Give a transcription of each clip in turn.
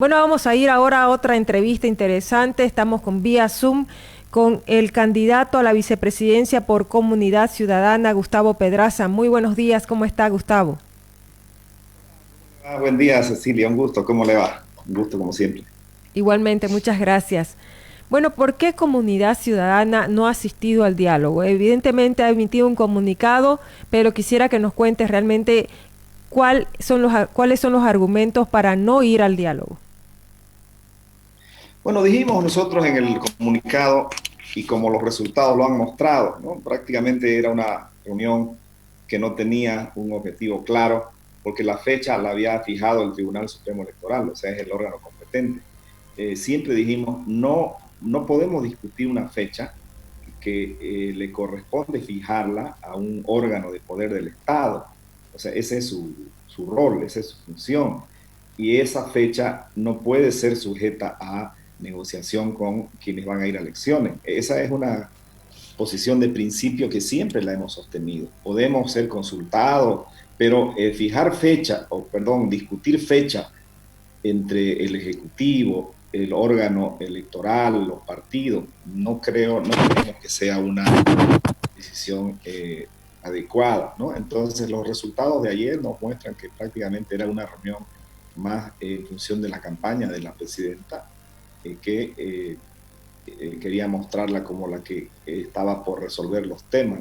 Bueno, vamos a ir ahora a otra entrevista interesante. Estamos con vía Zoom con el candidato a la vicepresidencia por Comunidad Ciudadana, Gustavo Pedraza. Muy buenos días, ¿cómo está Gustavo? Buen día, Cecilia, un gusto, ¿cómo le va? Un gusto como siempre. Igualmente, muchas gracias. Bueno, ¿por qué Comunidad Ciudadana no ha asistido al diálogo? Evidentemente ha emitido un comunicado, pero quisiera que nos cuentes realmente cuáles son los argumentos para no ir al diálogo. Bueno, dijimos nosotros en el comunicado, y como los resultados lo han mostrado, ¿no? Prácticamente era una reunión que no tenía un objetivo claro, porque la fecha la había fijado el Tribunal Supremo Electoral, o sea, es el órgano competente. Siempre dijimos, no podemos discutir una fecha que le corresponde fijarla a un órgano de poder del Estado. O sea, ese es su rol, esa es su función. Y esa fecha no puede ser sujeta a negociación con quienes van a ir a elecciones. Esa es una posición de principio que siempre la hemos sostenido. Podemos ser consultados, pero fijar fecha, o perdón, discutir fecha entre el Ejecutivo, el órgano electoral, los partidos, no creemos que sea una decisión adecuada, ¿no? Entonces los resultados de ayer nos muestran que prácticamente era una reunión más en función de la campaña de la presidenta que quería mostrarla como la que estaba por resolver los temas.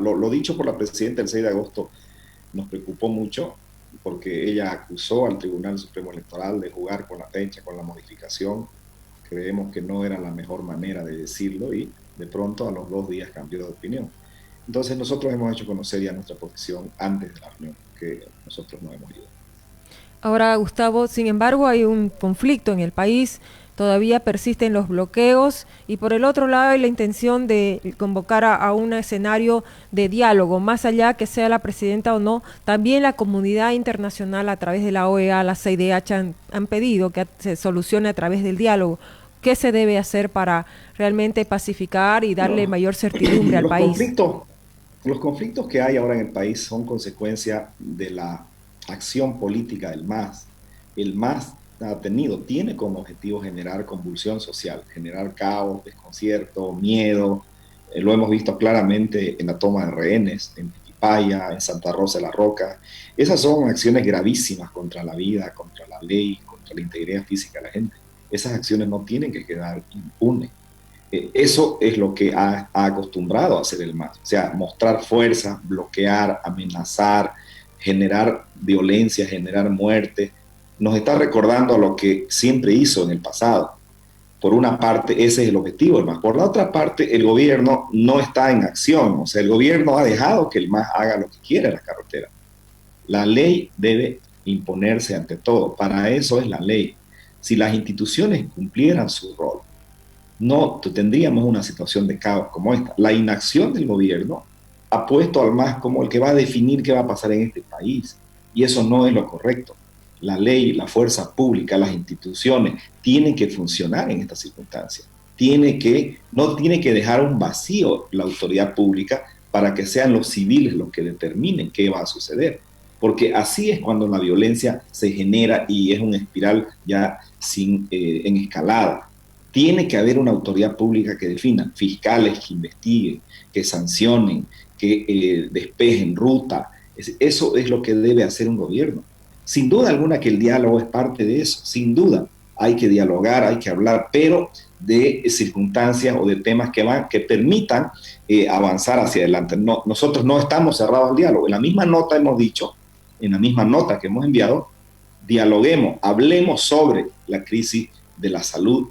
Lo dicho por la presidenta el 6 de agosto nos preocupó mucho porque ella acusó al Tribunal Supremo Electoral de jugar con la fecha, con la modificación. Creemos que no era la mejor manera de decirlo y de pronto a los 2 días cambió de opinión. Entonces nosotros hemos hecho conocer ya nuestra posición antes de la reunión, que nosotros no hemos ido. Ahora, Gustavo, sin embargo, hay un conflicto en el país, todavía persisten los bloqueos y por el otro lado hay la intención de convocar a un escenario de diálogo, más allá que sea la presidenta o no, también la comunidad internacional a través de la OEA, la CIDH han pedido que se solucione a través del diálogo. ¿Qué se debe hacer para realmente pacificar y darle Los, mayor certidumbre al los país? conflictos Los conflictos que hay ahora en el país son consecuencia de la acción política del MAS. El MAS tiene como objetivo generar convulsión social, generar caos, desconcierto, miedo. Lo hemos visto claramente en la toma de rehenes, en Pitipaya, en Santa Rosa de la Roca. Esas son acciones gravísimas contra la vida, contra la ley, contra la integridad física de la gente. Esas acciones no tienen que quedar impunes. Eso es lo que ha acostumbrado a hacer el MAS, o sea, mostrar fuerza, bloquear, amenazar, generar violencia, generar muerte. Nos está recordando a lo que siempre hizo en el pasado. Por una parte, ese es el objetivo del MAS. Por la otra parte, el gobierno no está en acción, o sea, el gobierno ha dejado que el MAS haga lo que quiera en la carretera. La ley debe imponerse ante todo, para eso es la ley. Si las instituciones cumplieran su rol, no tendríamos una situación de caos como esta. La inacción del gobierno ha puesto al MAS como el que va a definir qué va a pasar en este país. Y eso no es lo correcto. La ley, la fuerza pública, las instituciones tienen que funcionar en estas circunstancias. No tiene que dejar un vacío la autoridad pública para que sean los civiles los que determinen qué va a suceder. Porque así es cuando la violencia se genera y es una espiral ya en escalada. Tiene que haber una autoridad pública que defina, fiscales que investiguen, que sancionen, que despejen ruta. Eso es lo que debe hacer un gobierno. Sin duda alguna que el diálogo es parte de eso, sin duda. Hay que dialogar, hay que hablar, pero de circunstancias o de temas que permitan avanzar hacia adelante. No, nosotros no estamos cerrados al diálogo. En la misma nota hemos dicho, en la misma nota que hemos enviado, dialoguemos, hablemos sobre la crisis de la salud,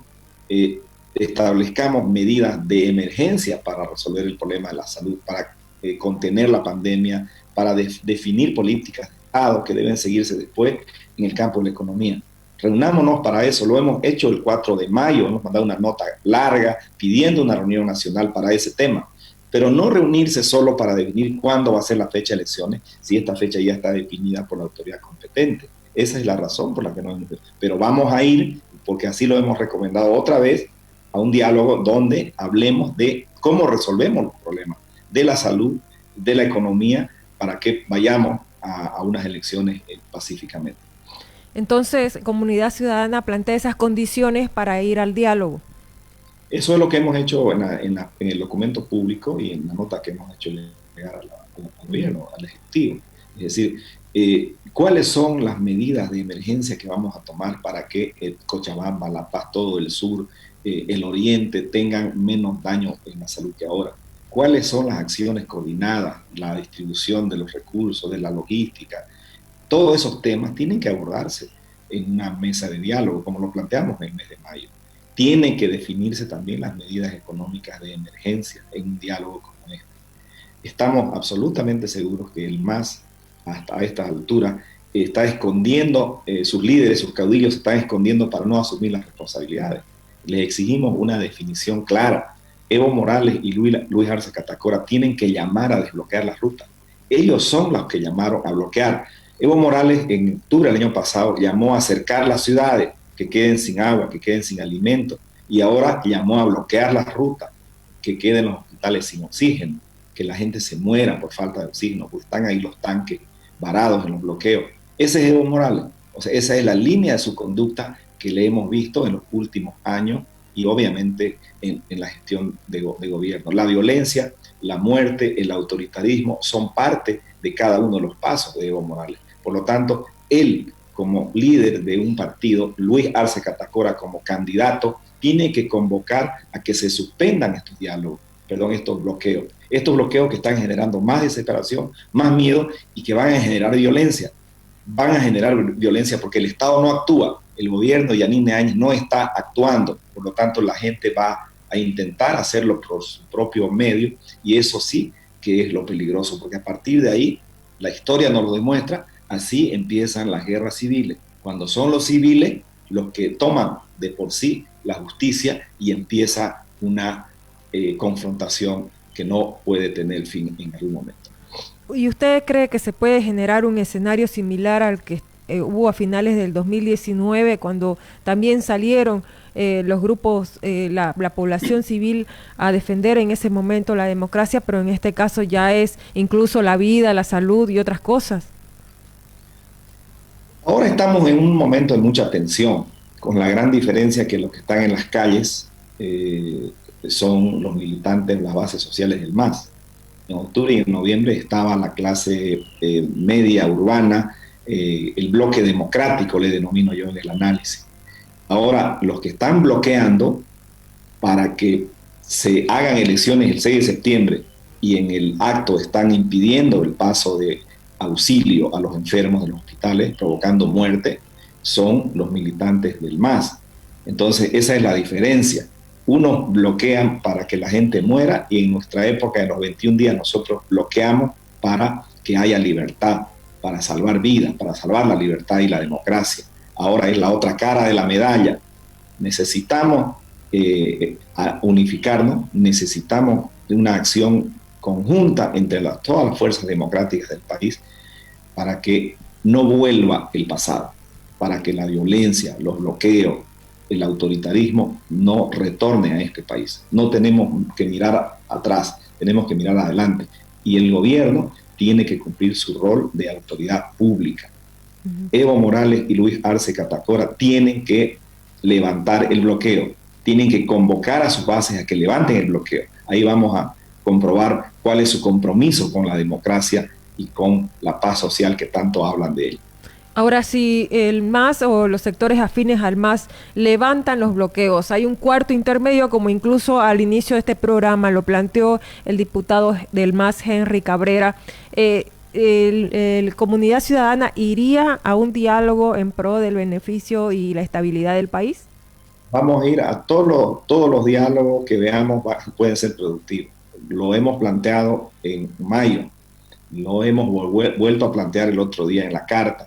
establezcamos medidas de emergencia para resolver el problema de la salud, para contener la pandemia, para definir políticas de Estado que deben seguirse después en el campo de la economía. Reunámonos para eso, lo hemos hecho el 4 de mayo, hemos mandado una nota larga pidiendo una reunión nacional para ese tema, pero no reunirse solo para definir cuándo va a ser la fecha de elecciones, si esta fecha ya está definida por la autoridad competente. Esa es la razón por la que no hemos. Pero vamos a ir, porque así lo hemos recomendado otra vez, a un diálogo donde hablemos de cómo resolvemos los problemas de la salud, de la economía, para que vayamos a unas elecciones pacíficamente. Entonces, Comunidad Ciudadana plantea esas condiciones para ir al diálogo. Eso es lo que hemos hecho en el documento público y en la nota que hemos hecho llegar al gobierno, al Ejecutivo. Es decir, ¿cuáles son las medidas de emergencia que vamos a tomar para que Cochabamba, La Paz, todo el sur, el oriente tengan menos daño en la salud que ahora? ¿Cuáles son las acciones coordinadas, la distribución de los recursos, de la logística? Todos esos temas tienen que abordarse en una mesa de diálogo, como lo planteamos en el mes de mayo. Tienen que definirse también las medidas económicas de emergencia en un diálogo como este. Estamos absolutamente seguros que el MAS, hasta esta altura, está escondiendo, sus líderes, sus caudillos se están escondiendo para no asumir las responsabilidades. Les exigimos una definición clara. Evo Morales y Luis Arce Catacora tienen que llamar a desbloquear la ruta. Ellos son los que llamaron a bloquear. Evo Morales en octubre del año pasado llamó a acercar las ciudades, que queden sin agua, que queden sin alimento, y ahora llamó a bloquear las rutas, que queden los hospitales sin oxígeno, que la gente se muera por falta de oxígeno, porque están ahí los tanques varados en los bloqueos. Ese es Evo Morales. O sea, esa es la línea de su conducta que le hemos visto en los últimos años y obviamente en la gestión de gobierno. La violencia, la muerte, el autoritarismo son parte de cada uno de los pasos de Evo Morales. Por lo tanto, él, como líder de un partido, Luis Arce Catacora como candidato, tiene que convocar a que se suspendan estos diálogos, estos bloqueos. Estos bloqueos que están generando más desesperación, más miedo y que van a generar violencia. Van a generar violencia porque el Estado no actúa, el gobierno de Yanine Áñez no está actuando, por lo tanto la gente va a intentar hacerlo por su propio medio y eso sí que es lo peligroso, porque a partir de ahí, la historia nos lo demuestra, así empiezan las guerras civiles, cuando son los civiles los que toman de por sí la justicia y empieza una confrontación que no puede tener fin en algún momento. ¿Y usted cree que se puede generar un escenario similar al que hubo a finales del 2019, cuando también salieron los grupos, la población civil a defender en ese momento la democracia, pero en este caso ya es incluso la vida, la salud y otras cosas? Ahora estamos en un momento de mucha tensión, con la gran diferencia que los que están en las calles son los militantes, las bases sociales del MAS. En octubre y en noviembre estaba la clase media urbana, el bloque democrático, le denomino yo en el análisis. Ahora, los que están bloqueando para que se hagan elecciones el 6 de septiembre y en el acto están impidiendo el paso de auxilio a los enfermos de los hospitales, provocando muerte, son los militantes del MAS. Entonces, esa es la diferencia. Unos bloquean para que la gente muera y en nuestra época de los 21 días nosotros bloqueamos para que haya libertad, para salvar vidas, para salvar la libertad y la democracia. Ahora es la otra cara de la medalla. Necesitamos unificarnos, necesitamos una acción conjunta entre todas las fuerzas democráticas del país para que no vuelva el pasado, para que la violencia, los bloqueos, el autoritarismo no retorne a este país. No tenemos que mirar atrás, tenemos que mirar adelante. Y el gobierno tiene que cumplir su rol de autoridad pública. Evo Morales y Luis Arce Catacora tienen que levantar el bloqueo, tienen que convocar a sus bases a que levanten el bloqueo. Ahí vamos a comprobar cuál es su compromiso con la democracia y con la paz social que tanto hablan de él. Ahora, si el MAS o los sectores afines al MAS levantan los bloqueos, hay un cuarto intermedio, como incluso al inicio de este programa lo planteó el diputado del MAS, Henry Cabrera. ¿Comunidad Ciudadana iría a un diálogo en pro del beneficio y la estabilidad del país? Vamos a ir a todos los diálogos que veamos pueden ser productivos. Lo hemos planteado en mayo, lo hemos vuelto a plantear el otro día en la carta.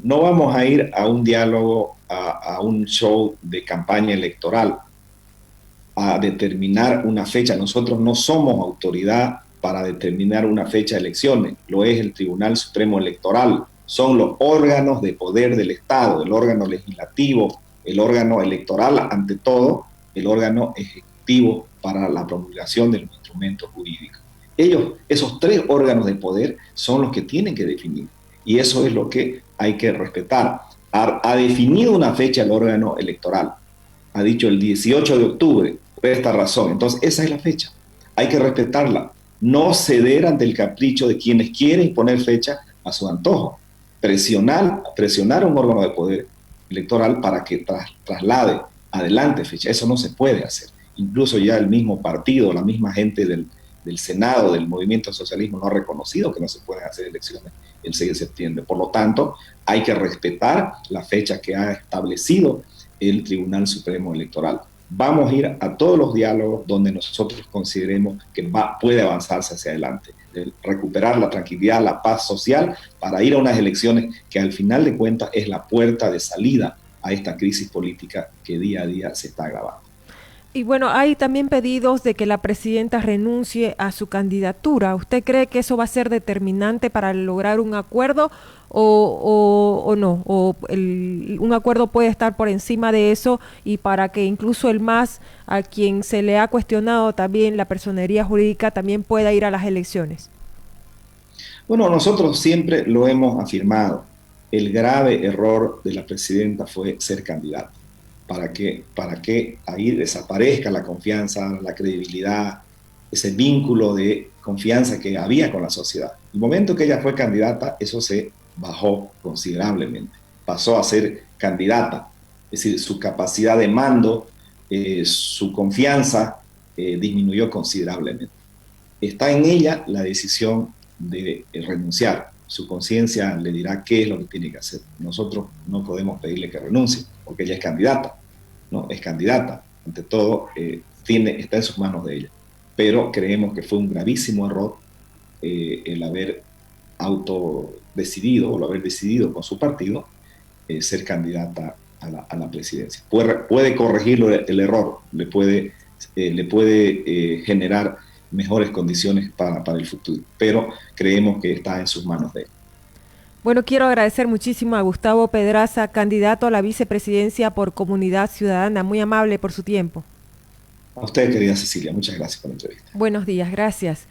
No vamos a ir a un diálogo, a un show de campaña electoral, a determinar una fecha. Nosotros no somos autoridad para determinar una fecha de elecciones, lo es el Tribunal Supremo Electoral. Son los órganos de poder del Estado, el órgano legislativo, el órgano electoral, ante todo, el órgano ejecutivo para la promulgación de los instrumentos jurídicos. Esos tres órganos de poder son los que tienen que definir, y eso es lo que hay que respetar. ha definido una fecha el órgano electoral. Ha dicho el 18 de octubre, por esta razón. Entonces, esa es la fecha. Hay que respetarla. No ceder ante el capricho de quienes quieren poner fecha a su antojo. Presionar a un órgano de poder electoral para que traslade adelante fecha. Eso no se puede hacer. Incluso ya el mismo partido, la misma gente del Senado, del Movimiento Socialismo, no ha reconocido que no se pueden hacer elecciones el 6 de septiembre. Por lo tanto, hay que respetar la fecha que ha establecido el Tribunal Supremo Electoral. Vamos a ir a todos los diálogos donde nosotros consideremos que puede avanzarse hacia adelante, recuperar la tranquilidad, la paz social, para ir a unas elecciones que al final de cuentas es la puerta de salida a esta crisis política que día a día se está agravando. Y bueno, hay también pedidos de que la presidenta renuncie a su candidatura. ¿Usted cree que eso va a ser determinante para lograr un acuerdo o no? ¿O un acuerdo puede estar por encima de eso y para que incluso el MAS, a quien se le ha cuestionado también la personería jurídica, también pueda ir a las elecciones? Bueno, nosotros siempre lo hemos afirmado. El grave error de la presidenta fue ser candidata. ¿Para que ahí desaparezca la confianza, la credibilidad, ese vínculo de confianza que había con la sociedad? El momento que ella fue candidata, eso se bajó considerablemente. Pasó a ser candidata. Es decir, su capacidad de mando, su confianza disminuyó considerablemente. Está en ella la decisión de renunciar. Su conciencia le dirá qué es lo que tiene que hacer. Nosotros no podemos pedirle que renuncie, porque ella es candidata, ¿no? Es candidata. Ante todo, está en sus manos de ella. Pero creemos que fue un gravísimo error el haber autodecidido, o el haber decidido con su partido ser candidata a la presidencia. Puede corregirlo el error, le puede generar mejores condiciones para el futuro, pero creemos que está en sus manos de él. Bueno, quiero agradecer muchísimo a Gustavo Pedraza, candidato a la vicepresidencia por Comunidad Ciudadana. Muy amable por su tiempo. A usted, querida Cecilia, muchas gracias por la entrevista. Buenos días, gracias.